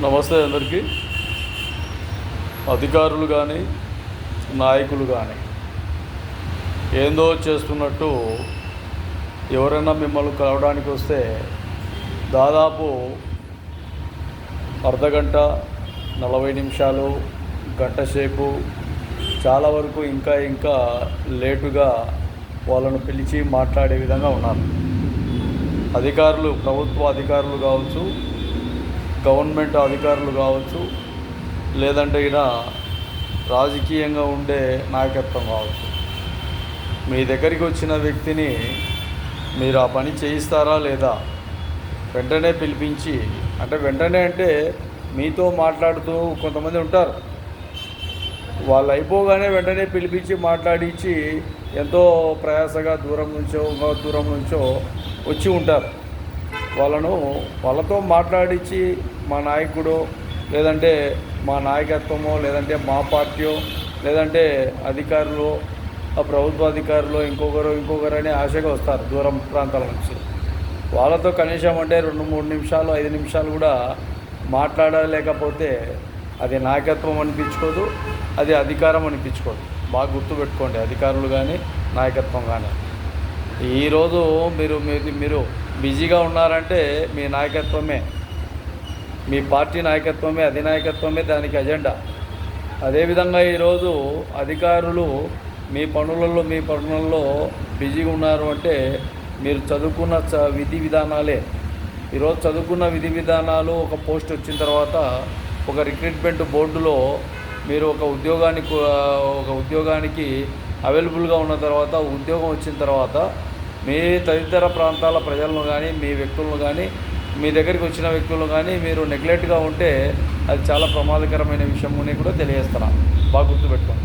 నమస్తే అందరికీ. అధికారులు కానీ నాయకులు కానీ ఏందో చేస్తున్నట్టు ఎవరైనా మిమ్మల్ని కలవడానికి వస్తే దాదాపు అర్ధగంట 40 నిమిషాలు గంట సేపు చాలా వరకు ఇంకా లేటుగా వాళ్ళను పిలిచి మాట్లాడే విధంగా ఉన్నారు. అధికారులు, ప్రభుత్వ అధికారులు కావచ్చు, గవర్నమెంట్ అధికారులు కావచ్చు, లేదంటే ఇలా రాజకీయంగా ఉండే నాయకత్వం కావచ్చు. మీ దగ్గరికి వచ్చిన వ్యక్తిని మీరు ఆ పని చేయిస్తారా లేదా? వెంటనే పిలిపించి, వెంటనే అంటే మీతో మాట్లాడుతూ కొంతమంది ఉంటారు, వాళ్ళు అయిపోగానే వెంటనే పిలిపించి మాట్లాడించి ఎంతో ప్రయాసగా దూరం నుంచో వచ్చి ఉంటారు. వాళ్ళతో మాట్లాడించి మా నాయకుడు, లేదంటే మా నాయకత్వమో, లేదంటే మా పార్టీయో, లేదంటే అధికారులు, ఆ ప్రభుత్వ అధికారులు ఇంకొకరు అనే ఆశగా వస్తారు దూరం ప్రాంతాల నుంచి. వాళ్ళతో కనీసం 2-3 నిమిషాలు 5 నిమిషాలు కూడా మాట్లాడలేకపోతే అది నాయకత్వం అనిపించుకోదు, అది అధికారం అనిపించుకోదు. బాగా గుర్తుపెట్టుకోండి, అధికారులు కానీ నాయకత్వం కానీ. ఈరోజు మీరు బిజీగా ఉన్నారంటే మీ నాయకత్వమే, మీ పార్టీ నాయకత్వమే, అధినాయకత్వమే దానికి ఎజెండా. అదేవిధంగా ఈరోజు అధికారులు మీ పనులలో బిజీగా ఉన్నారు అంటే మీరు చదువుకున్న విధి విధానాలే. ఈరోజు చదువుకున్న విధి విధానాలు ఒక పోస్ట్ వచ్చిన తర్వాత, ఒక రిక్రూట్మెంట్ బోర్డులో మీరు ఒక ఉద్యోగానికి అవైలబుల్గా ఉన్న తర్వాత, ఉద్యోగం వచ్చిన తర్వాత మీ తదితర ప్రాంతాల ప్రజలను కానీ, మీ వ్యక్తులను కానీ, మీ దగ్గరికి వచ్చిన వ్యక్తులను కానీ మీరు నెగ్లెక్ట్గా ఉంటే అది చాలా ప్రమాదకరమైన విషయం అని కూడా తెలియజేస్తున్నాను. బాగా గుర్తుపెట్టుకోండి.